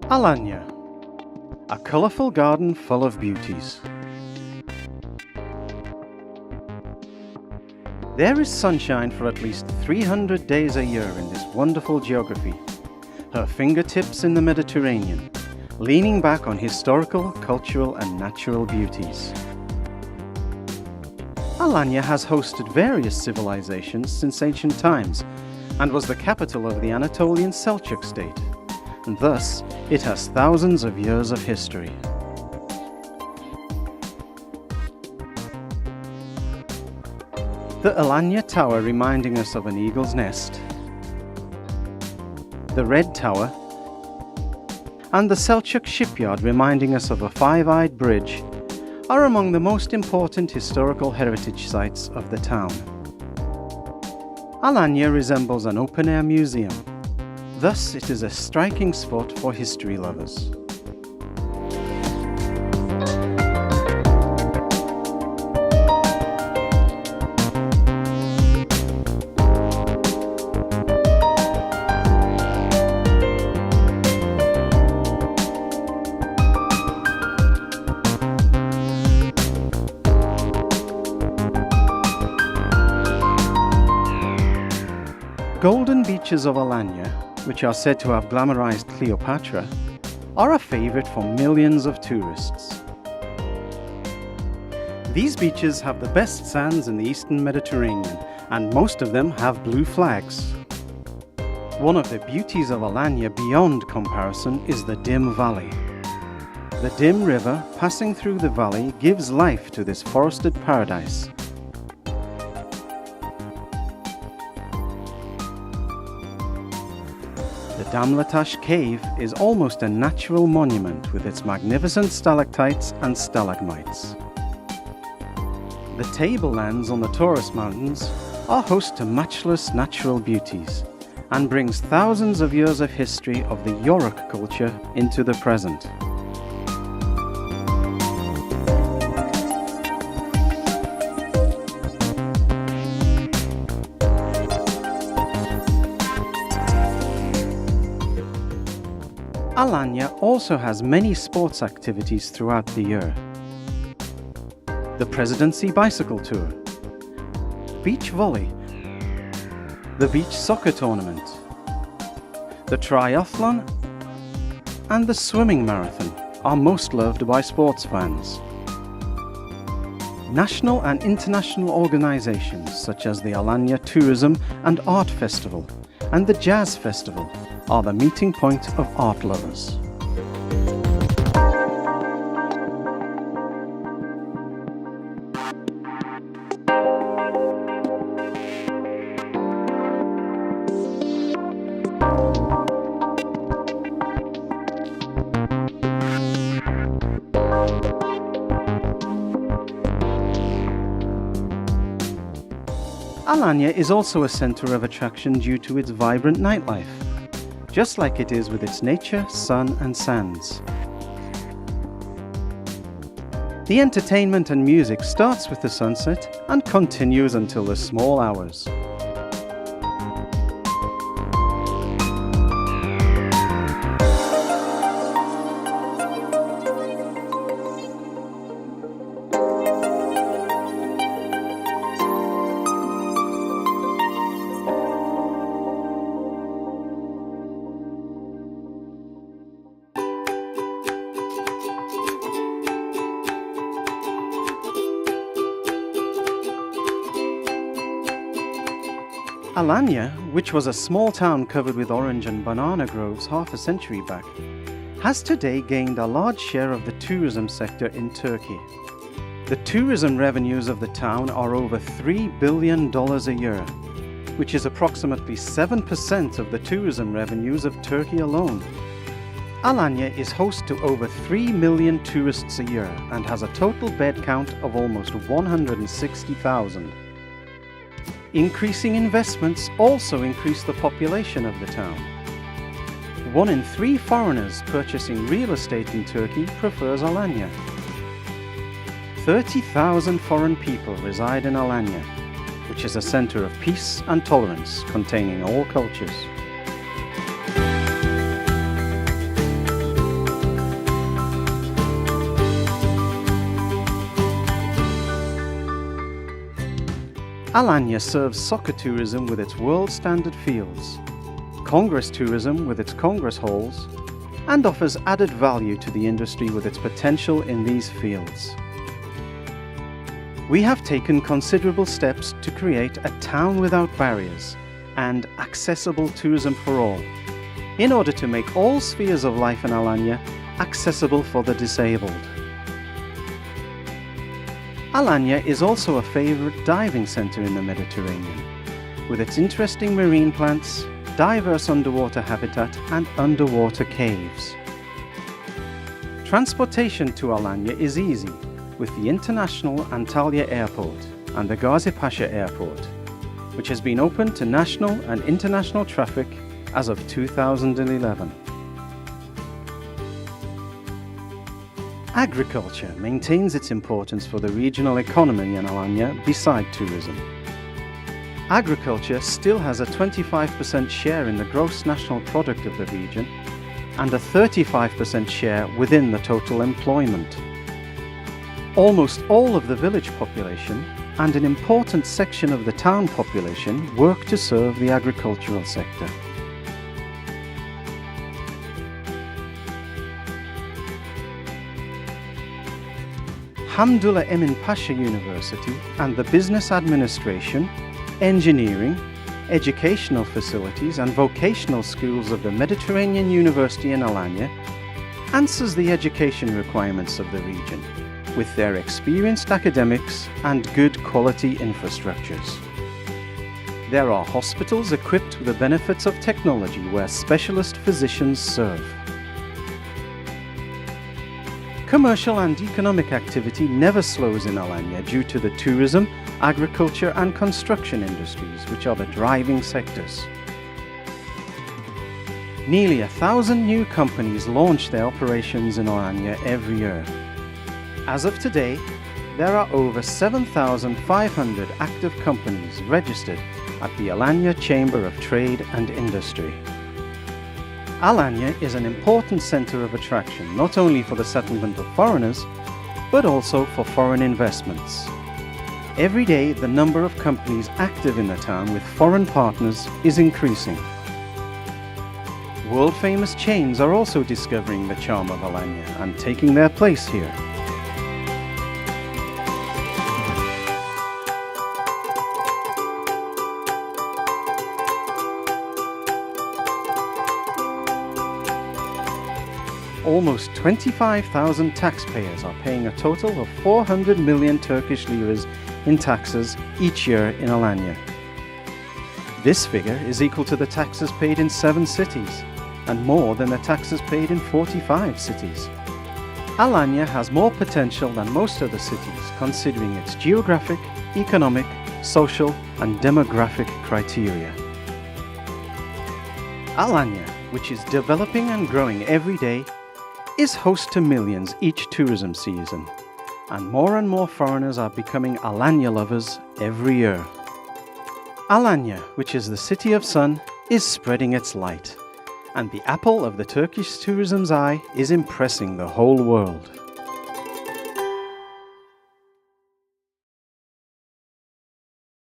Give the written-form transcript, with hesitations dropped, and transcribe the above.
Alanya, a colourful garden full of beauties. There is sunshine for at least 300 days a year in this wonderful geography, her fingertips in the Mediterranean, leaning back on historical, cultural and natural beauties. Alanya has hosted various civilizations since ancient times and was the capital of the Anatolian Seljuk state, and thus it has thousands of years of history. The Alanya Tower reminding us of an eagle's nest, the Red Tower, and the Seljuk shipyard reminding us of a five-eyed bridge are among the most important historical heritage sites of the town. Alanya resembles an open-air museum, thus it is a striking spot for history lovers. Golden beaches of Alanya, which are said to have glamorized Cleopatra, are a favorite for millions of tourists. These beaches have the best sands in the eastern Mediterranean, and most of them have blue flags. One of the beauties of Alanya beyond comparison is the Dim Valley. The Dim River passing through the valley gives life to this forested paradise. The Damlatash cave is almost a natural monument with its magnificent stalactites and stalagmites. The tablelands on the Taurus Mountains are host to matchless natural beauties and brings thousands of years of history of the Yorick culture into the present. Alanya also has many sports activities throughout the year. The Presidency Bicycle Tour, Beach Volley, the Beach Soccer Tournament, the Triathlon and the Swimming Marathon are most loved by sports fans. National and international organizations such as the Alanya Tourism and Art Festival and the Jazz Festival are the meeting point of art lovers. Alanya is also a center of attraction due to its vibrant nightlife, just like it is with its nature, sun and sands. The entertainment and music starts with the sunset and continues until the small hours. Alanya, which was a small town covered with orange and banana groves half a century back, has today gained a large share of the tourism sector in Turkey. The tourism revenues of the town are over $3 billion a year, which is approximately 7% of the tourism revenues of Turkey alone. Alanya is host to over 3 million tourists a year and has a total bed count of almost 160,000. Increasing investments also increase the population of the town. 1 in 3 foreigners purchasing real estate in Turkey prefers Alanya. 30,000 foreign people reside in Alanya, which is a center of peace and tolerance containing all cultures. Alanya serves soccer tourism with its world-standard fields, congress tourism with its congress halls, and offers added value to the industry with its potential in these fields. We have taken considerable steps to create a town without barriers and accessible tourism for all, in order to make all spheres of life in Alanya accessible for the disabled. Alanya is also a favourite diving centre in the Mediterranean, with its interesting marine plants, diverse underwater habitat and underwater caves. Transportation to Alanya is easy, with the International Antalya Airport and the Gazi Pasha Airport, which has been open to national and international traffic as of 2011. Agriculture maintains its importance for the regional economy in Alanya beside tourism. Agriculture still has a 25% share in the gross national product of the region and a 35% share within the total employment. Almost all of the village population and an important section of the town population work to serve the agricultural sector. Hamdullah Emin Pasha University and the Business Administration, Engineering, Educational Facilities and Vocational Schools of the Mediterranean University in Alanya answers the education requirements of the region with their experienced academics and good quality infrastructures. There are hospitals equipped with the benefits of technology where specialist physicians serve. Commercial and economic activity never slows in Alanya due to the tourism, agriculture and construction industries, which are the driving sectors. Nearly 1,000 new companies launch their operations in Alanya every year. As of today, there are over 7,500 active companies registered at the Alanya Chamber of Trade and Industry. Alanya is an important centre of attraction not only for the settlement of foreigners, but also for foreign investments. Every day, the number of companies active in the town with foreign partners is increasing. World-famous chains are also discovering the charm of Alanya and taking their place here. Almost 25,000 taxpayers are paying a total of 400 million Turkish liras in taxes each year in Alanya. This figure is equal to the taxes paid in 7 cities and more than the taxes paid in 45 cities. Alanya has more potential than most other cities considering its geographic, economic, social and demographic criteria. Alanya, which is developing and growing every day, is host to millions each tourism season, and more foreigners are becoming Alanya lovers every year. Alanya, which is the city of sun, is spreading its light, and the apple of the Turkish tourism's eye is impressing the whole world.